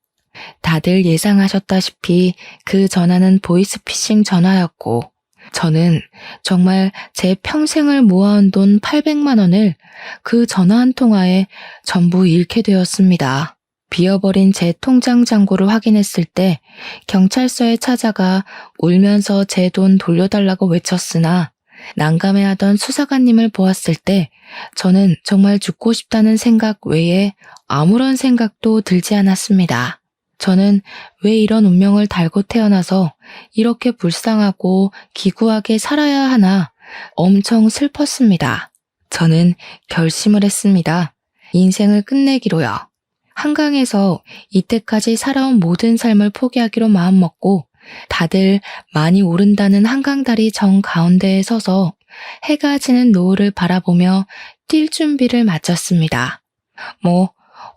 다들 예상하셨다시피 그 전화는 보이스피싱 전화였고 저는 정말 제 평생을 모아온 돈 800만 원을 그 전화 한 통화에 전부 잃게 되었습니다. 비어버린 제 통장 잔고를 확인했을 때 경찰서에 찾아가 울면서 제 돈 돌려달라고 외쳤으나 난감해하던 수사관님을 보았을 때 저는 정말 죽고 싶다는 생각 외에 아무런 생각도 들지 않았습니다. 저는 왜 이런 운명을 달고 태어나서 이렇게 불쌍하고 기구하게 살아야 하나 엄청 슬펐습니다. 저는 결심을 했습니다. 인생을 끝내기로요. 한강에서 이때까지 살아온 모든 삶을 포기하기로 마음먹고 다들 많이 오른다는 한강다리 정 가운데에 서서 해가 지는 노을을 바라보며 뛸 준비를 마쳤습니다.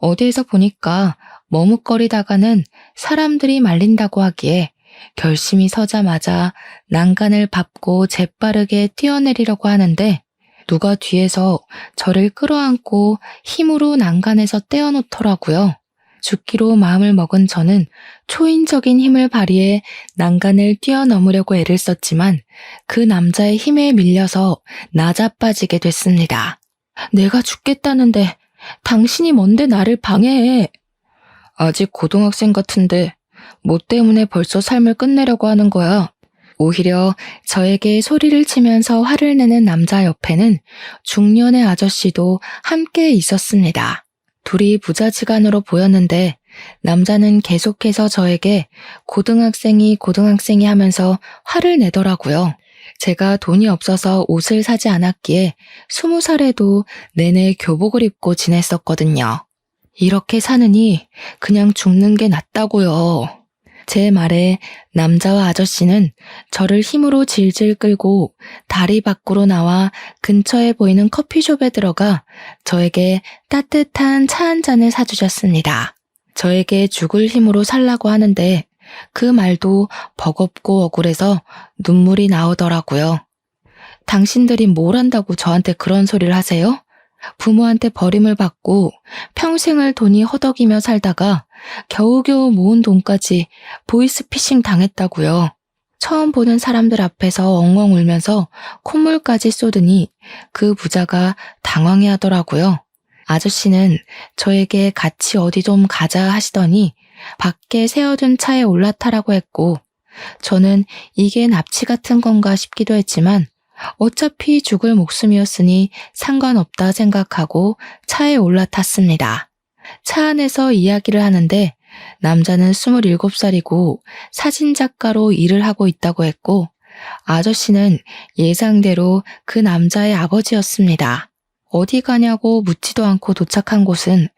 어디에서 보니까 머뭇거리다가는 사람들이 말린다고 하기에 결심이 서자마자 난간을 밟고 재빠르게 뛰어내리려고 하는데 누가 뒤에서 저를 끌어안고 힘으로 난간에서 떼어놓더라고요. 죽기로 마음을 먹은 저는 초인적인 힘을 발휘해 난간을 뛰어넘으려고 애를 썼지만 그 남자의 힘에 밀려서 나자빠지게 됐습니다. 내가 죽겠다는데 당신이 뭔데 나를 방해해? 아직 고등학생 같은데 뭐 때문에 벌써 삶을 끝내려고 하는 거야? 오히려 저에게 소리를 치면서 화를 내는 남자 옆에는 중년의 아저씨도 함께 있었습니다. 둘이 부자지간으로 보였는데 남자는 계속해서 저에게 고등학생이 하면서 화를 내더라고요. 제가 돈이 없어서 옷을 사지 않았기에 20살에도 내내 교복을 입고 지냈었거든요. 이렇게 사느니 그냥 죽는 게 낫다고요. 제 말에 남자와 아저씨는 저를 힘으로 질질 끌고 다리 밖으로 나와 근처에 보이는 커피숍에 들어가 저에게 따뜻한 차 한 잔을 사주셨습니다. 저에게 죽을 힘으로 살라고 하는데 그 말도 버겁고 억울해서 눈물이 나오더라고요. 당신들이 뭘 한다고 저한테 그런 소리를 하세요? 부모한테 버림을 받고 평생을 돈이 허덕이며 살다가 겨우겨우 모은 돈까지 보이스피싱 당했다고요. 처음 보는 사람들 앞에서 엉엉 울면서 콧물까지 쏟으니 그 부자가 당황해 하더라고요. 아저씨는 저에게 같이 어디 좀 가자 하시더니 밖에 세워둔 차에 올라타라고 했고, 저는 이게 납치 같은 건가 싶기도 했지만 어차피 죽을 목숨이었으니 상관없다 생각하고 차에 올라탔습니다. 차 안에서 이야기를 하는데 남자는 27살이고 사진작가로 일을 하고 있다고 했고, 아저씨는 예상대로 그 남자의 아버지였습니다. 어디 가냐고 묻지도 않고 도착한 곳은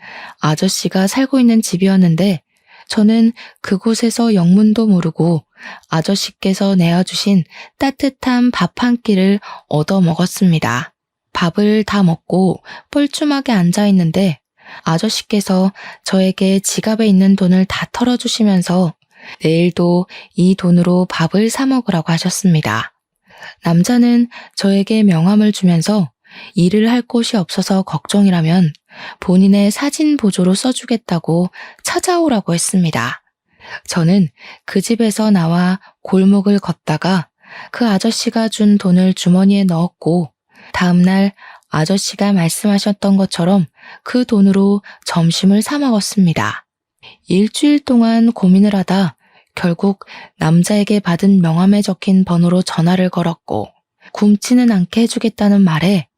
아저씨가 살고 있는 집이었는데, 저는 그곳에서 영문도 모르고 아저씨께서 내어주신 따뜻한 밥 한 끼를 얻어 먹었습니다. 밥을 다 먹고 뻘쭘하게 앉아 있는데 아저씨께서 저에게 지갑에 있는 돈을 다 털어주시면서 내일도 이 돈으로 밥을 사 먹으라고 하셨습니다. 남자는 저에게 명함을 주면서 일을 할 곳이 없어서 걱정이라면 본인의 사진 보조로 써주겠다고 찾아오라고 했습니다. 저는 그 집에서 나와 골목을 걷다가 그 아저씨가 준 돈을 주머니에 넣었고, 다음날 아저씨가 말씀하셨던 것처럼 그 돈으로 점심을 사 먹었습니다. 일주일 동안 고민을 하다 결국 남자에게 받은 명함에 적힌 번호로 전화를 걸었고, 굶지는 않게 해주겠다는 말에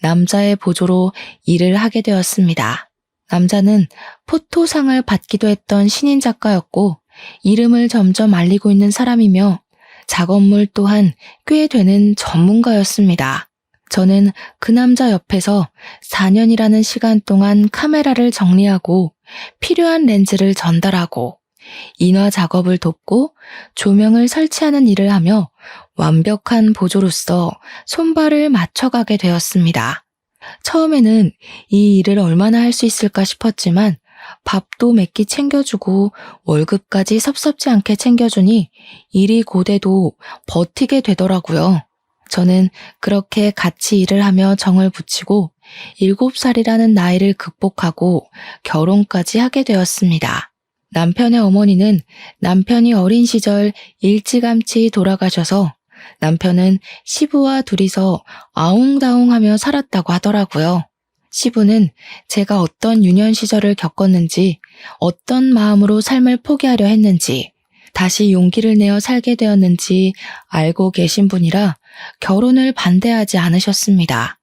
남자의 보조로 일을 하게 되었습니다. 남자는 포토상을 받기도 했던 신인 작가였고 이름을 점점 알리고 있는 사람이며 작업물 또한 꽤 되는 전문가였습니다. 저는 그 남자 옆에서 4년이라는 시간 동안 카메라를 정리하고 필요한 렌즈를 전달하고 인화 작업을 돕고 조명을 설치하는 일을 하며 완벽한 보조로서 손발을 맞춰가게 되었습니다. 처음에는 이 일을 얼마나 할 수 있을까 싶었지만 밥도 몇 끼 챙겨주고 월급까지 섭섭지 않게 챙겨주니 일이 고돼도 버티게 되더라고요. 저는 그렇게 같이 일을 하며 정을 붙이고 7살이라는 나이를 극복하고 결혼까지 하게 되었습니다. 남편의 어머니는 남편이 어린 시절 일찌감치 돌아가셔서 남편은 시부와 둘이서 아웅다웅하며 살았다고 하더라고요. 시부는 제가 어떤 유년 시절을 겪었는지, 어떤 마음으로 삶을 포기하려 했는지, 다시 용기를 내어 살게 되었는지 알고 계신 분이라 결혼을 반대하지 않으셨습니다.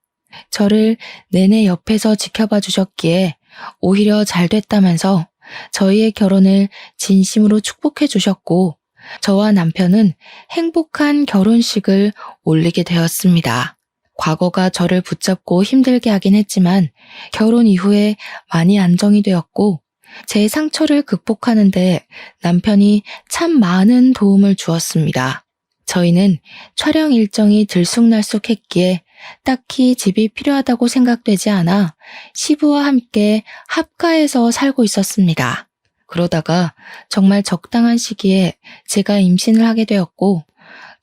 저를 내내 옆에서 지켜봐 주셨기에 오히려 잘 됐다면서 저희의 결혼을 진심으로 축복해 주셨고, 저와 남편은 행복한 결혼식을 올리게 되었습니다. 과거가 저를 붙잡고 힘들게 하긴 했지만 결혼 이후에 많이 안정이 되었고, 제 상처를 극복하는데 남편이 참 많은 도움을 주었습니다. 저희는 촬영 일정이 들쑥날쑥했기에 딱히 집이 필요하다고 생각되지 않아 시부와 함께 합가해서 살고 있었습니다. 그러다가 정말 적당한 시기에 제가 임신을 하게 되었고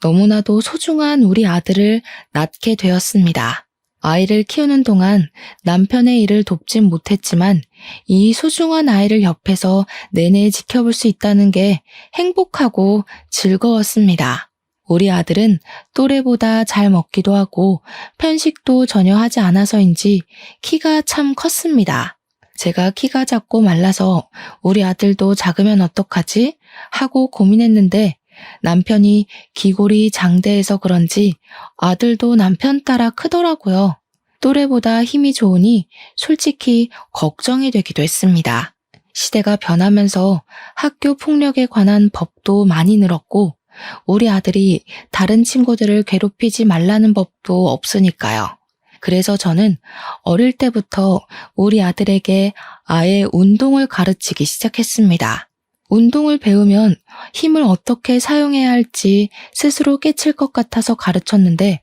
너무나도 소중한 우리 아들을 낳게 되었습니다. 아이를 키우는 동안 남편의 일을 돕진 못했지만 이 소중한 아이를 옆에서 내내 지켜볼 수 있다는 게 행복하고 즐거웠습니다. 우리 아들은 또래보다 잘 먹기도 하고 편식도 전혀 하지 않아서인지 키가 참 컸습니다. 제가 키가 작고 말라서 우리 아들도 작으면 어떡하지? 하고 고민했는데 남편이 기골이 장대해서 그런지 아들도 남편 따라 크더라고요. 또래보다 힘이 좋으니 솔직히 걱정이 되기도 했습니다. 시대가 변하면서 학교 폭력에 관한 법도 많이 늘었고 우리 아들이 다른 친구들을 괴롭히지 말라는 법도 없으니까요. 그래서 저는 어릴 때부터 우리 아들에게 아예 운동을 가르치기 시작했습니다. 운동을 배우면 힘을 어떻게 사용해야 할지 스스로 깨칠 것 같아서 가르쳤는데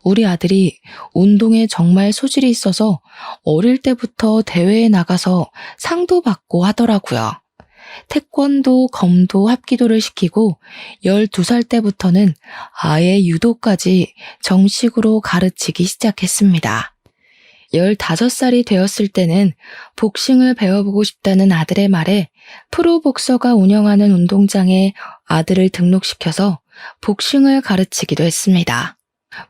우리 아들이 운동에 정말 소질이 있어서 어릴 때부터 대회에 나가서 상도 받고 하더라고요. 태권도, 검도, 합기도를 시키고 12살 때부터는 아예 유도까지 정식으로 가르치기 시작했습니다. 15살이 되었을 때는 복싱을 배워보고 싶다는 아들의 말에 프로복서가 운영하는 운동장에 아들을 등록시켜서 복싱을 가르치기도 했습니다.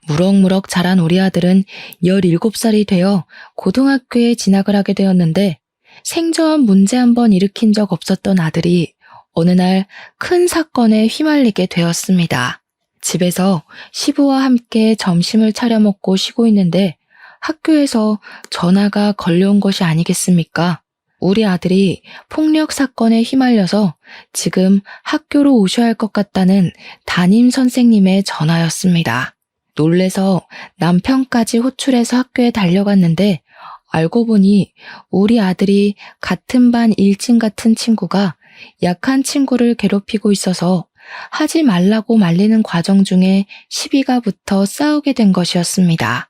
무럭무럭 자란 우리 아들은 17살이 되어 고등학교에 진학을 하게 되었는데 생전 문제 한 번 일으킨 적 없었던 아들이 어느 날 큰 사건에 휘말리게 되었습니다. 집에서 시부와 함께 점심을 차려 먹고 쉬고 있는데 학교에서 전화가 걸려온 것이 아니겠습니까? 우리 아들이 폭력 사건에 휘말려서 지금 학교로 오셔야 할 것 같다는 담임 선생님의 전화였습니다. 놀래서 남편까지 호출해서 학교에 달려갔는데 알고 보니 우리 아들이 같은 반 일진 같은 친구가 약한 친구를 괴롭히고 있어서 하지 말라고 말리는 과정 중에 시비가 붙어 싸우게 된 것이었습니다.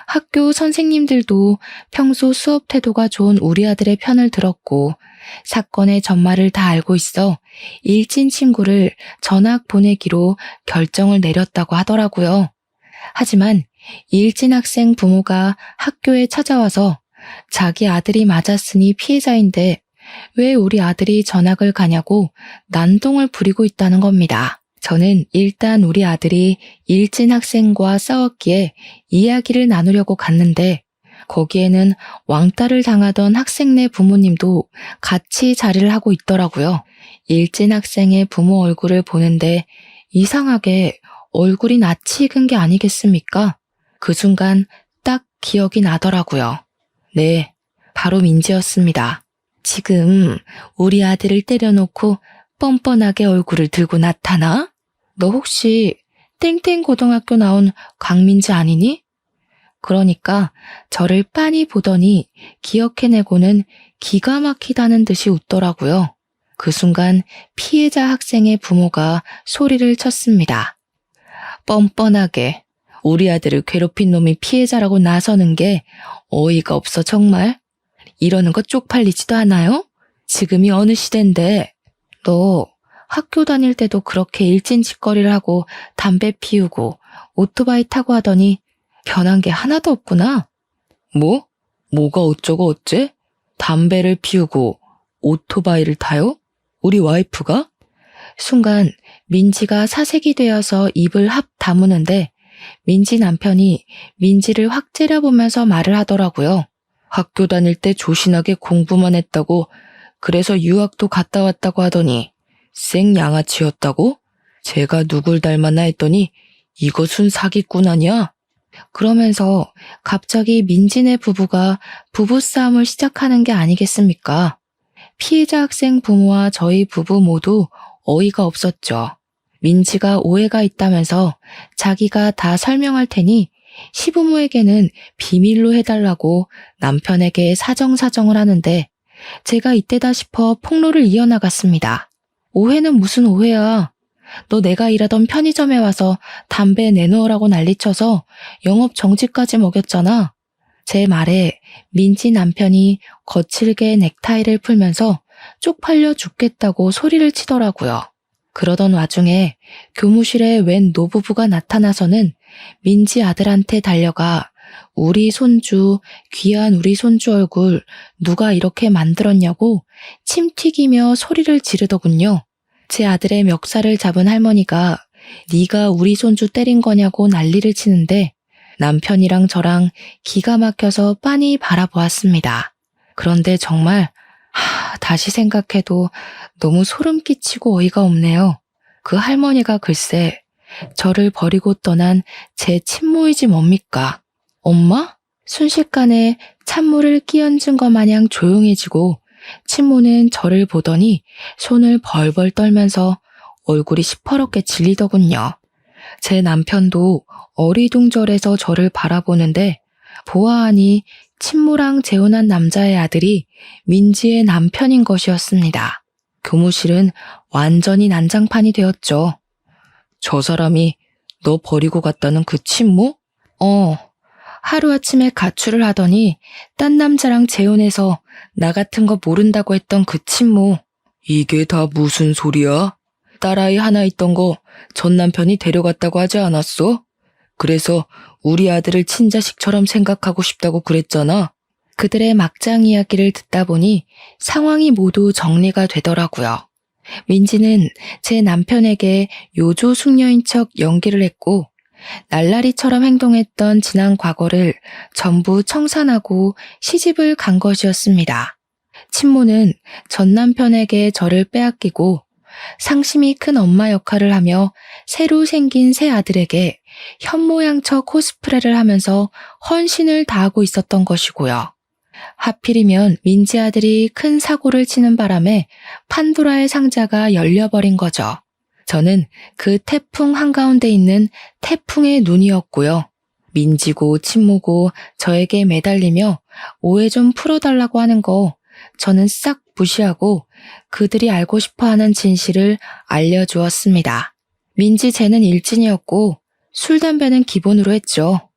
학교 선생님들도 평소 수업 태도가 좋은 우리 아들의 편을 들었고 사건의 전말을 다 알고 있어 일진 친구를 전학 보내기로 결정을 내렸다고 하더라고요. 하지만 일진 학생 부모가 학교에 찾아와서 자기 아들이 맞았으니 피해자인데 왜 우리 아들이 전학을 가냐고 난동을 부리고 있다는 겁니다. 저는 일단 우리 아들이 일진 학생과 싸웠기에 이야기를 나누려고 갔는데 거기에는 왕따를 당하던 학생 네 부모님도 같이 자리를 하고 있더라고요. 일진 학생의 부모 얼굴을 보는데 이상하게 얼굴이 낯이 익은 게 아니겠습니까? 그 순간 딱 기억이 나더라고요. 네, 바로 민지였습니다. 지금 우리 아들을 때려놓고 뻔뻔하게 얼굴을 들고 나타나? 너 혹시 땡땡 고등학교 나온 강민지 아니니? 그러니까 저를 빤히 보더니 기억해내고는 기가 막히다는 듯이 웃더라고요. 그 순간 피해자 학생의 부모가 소리를 쳤습니다. 뻔뻔하게 우리 아들을 괴롭힌 놈이 피해자라고 나서는 게 어이가 없어 정말? 이러는 거 쪽팔리지도 않아요? 지금이 어느 시대인데 너 학교 다닐 때도 그렇게 일진짓거리를 하고 담배 피우고 오토바이 타고 하더니 변한 게 하나도 없구나. 뭐? 뭐가 어쩌고 어째? 담배를 피우고 오토바이를 타요? 우리 와이프가? 순간 민지가 사색이 되어서 입을 합 다무는데 민지 남편이 민지를 확 째려보면서 말을 하더라고요. 학교 다닐 때 조신하게 공부만 했다고 그래서 유학도 갔다 왔다고 하더니 생양아치였다고? 제가 누굴 닮았나 했더니 이것은 사기꾼 아니야? 그러면서 갑자기 민지네 부부가 부부싸움을 시작하는 게 아니겠습니까? 피해자 학생 부모와 저희 부부 모두 어이가 없었죠. 민지가 오해가 있다면서 자기가 다 설명할 테니 시부모에게는 비밀로 해달라고 남편에게 사정사정을 하는데 제가 이때다 싶어 폭로를 이어나갔습니다. 오해는 무슨 오해야. 너 내가 일하던 편의점에 와서 담배 내놓으라고 난리쳐서 영업 정지까지 먹였잖아. 제 말에 민지 남편이 거칠게 넥타이를 풀면서 쪽팔려 죽겠다고 소리를 치더라고요. 그러던 와중에 교무실에 웬 노부부가 나타나서는 민지 아들한테 달려가 우리 손주, 귀한 우리 손주 얼굴 누가 이렇게 만들었냐고 침 튀기며 소리를 지르더군요. 제 아들의 멱살을 잡은 할머니가 네가 우리 손주 때린 거냐고 난리를 치는데 남편이랑 저랑 기가 막혀서 빤히 바라보았습니다. 그런데 정말 다시 생각해도 너무 소름 끼치고 어이가 없네요. 그 할머니가 글쎄 저를 버리고 떠난 제 친모이지 뭡니까? 엄마? 순식간에 찬물을 끼얹은 것 마냥 조용해지고 친모는 저를 보더니 손을 벌벌 떨면서 얼굴이 시퍼렇게 질리더군요. 제 남편도 어리둥절해서 저를 바라보는데 보아하니 친모랑 재혼한 남자의 아들이 민지의 남편인 것이었습니다. 교무실은 완전히 난장판이 되었죠. 저 사람이 너 버리고 갔다는 그 친모? 하루아침에 가출을 하더니 딴 남자랑 재혼해서 나 같은 거 모른다고 했던 그 친모. 이게 다 무슨 소리야? 딸아이 하나 있던 거 전 남편이 데려갔다고 하지 않았어? 그래서 우리 아들을 친자식처럼 생각하고 싶다고 그랬잖아. 그들의 막장 이야기를 듣다 보니 상황이 모두 정리가 되더라고요. 민지는 제 남편에게 요조 숙녀인 척 연기를 했고 날라리처럼 행동했던 지난 과거를 전부 청산하고 시집을 간 것이었습니다. 친모는 전 남편에게 저를 빼앗기고 상심이 큰 엄마 역할을 하며 새로 생긴 새 아들에게 현모양처 코스프레를 하면서 헌신을 다하고 있었던 것이고요. 하필이면 민지 아들이 큰 사고를 치는 바람에 판도라의 상자가 열려버린 거죠. 저는 그 태풍 한가운데 있는 태풍의 눈이었고요. 민지고 친모고 저에게 매달리며 오해 좀 풀어달라고 하는 거 저는 싹 무시하고 그들이 알고 싶어하는 진실을 알려주었습니다. 민지 쟤는 일진이었고 술 담배는 기본으로 했죠.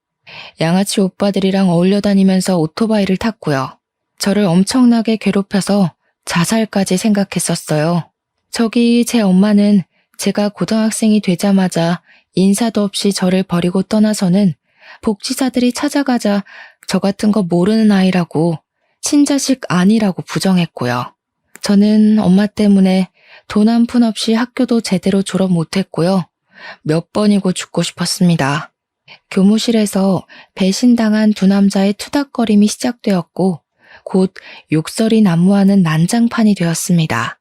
양아치 오빠들이랑 어울려 다니면서 오토바이를 탔고요. 저를 엄청나게 괴롭혀서 자살까지 생각했었어요. 저기 제 엄마는 제가 고등학생이 되자마자 인사도 없이 저를 버리고 떠나서는 복지사들이 찾아가자 저 같은 거 모르는 아이라고 친자식 아니라고 부정했고요. 저는 엄마 때문에 돈 한 푼 없이 학교도 제대로 졸업 못했고요. 몇 번이고 죽고 싶었습니다. 교무실에서 배신당한 두 남자의 투닥거림이 시작되었고 곧 욕설이 난무하는 난장판이 되었습니다.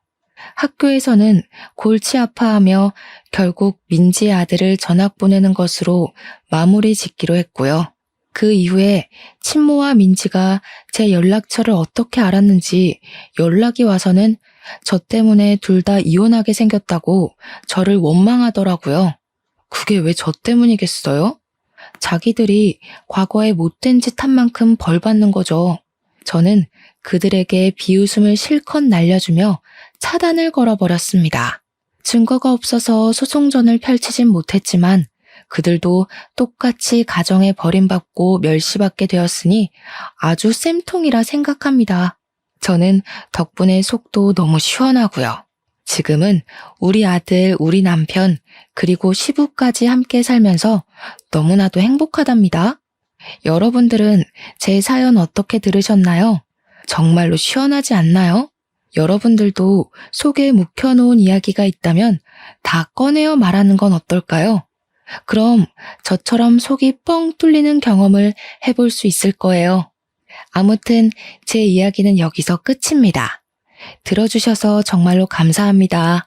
학교에서는 골치 아파하며 결국 민지의 아들을 전학 보내는 것으로 마무리 짓기로 했고요. 그 이후에 친모와 민지가 제 연락처를 어떻게 알았는지 연락이 와서는 저 때문에 둘 다 이혼하게 생겼다고 저를 원망하더라고요. 그게 왜 저 때문이겠어요? 자기들이 과거에 못된 짓 한 만큼 벌 받는 거죠. 저는 그들에게 비웃음을 실컷 날려주며 차단을 걸어버렸습니다. 증거가 없어서 소송전을 펼치진 못했지만 그들도 똑같이 가정에 버림받고 멸시받게 되었으니 아주 쌤통이라 생각합니다. 저는 덕분에 속도 너무 시원하고요. 지금은 우리 아들, 우리 남편, 그리고 시부까지 함께 살면서 너무나도 행복하답니다. 여러분들은 제 사연 어떻게 들으셨나요? 정말로 시원하지 않나요? 여러분들도 속에 묵혀놓은 이야기가 있다면 다 꺼내어 말하는 건 어떨까요? 그럼 저처럼 속이 뻥 뚫리는 경험을 해볼 수 있을 거예요. 아무튼 제 이야기는 여기서 끝입니다. 들어주셔서 정말로 감사합니다.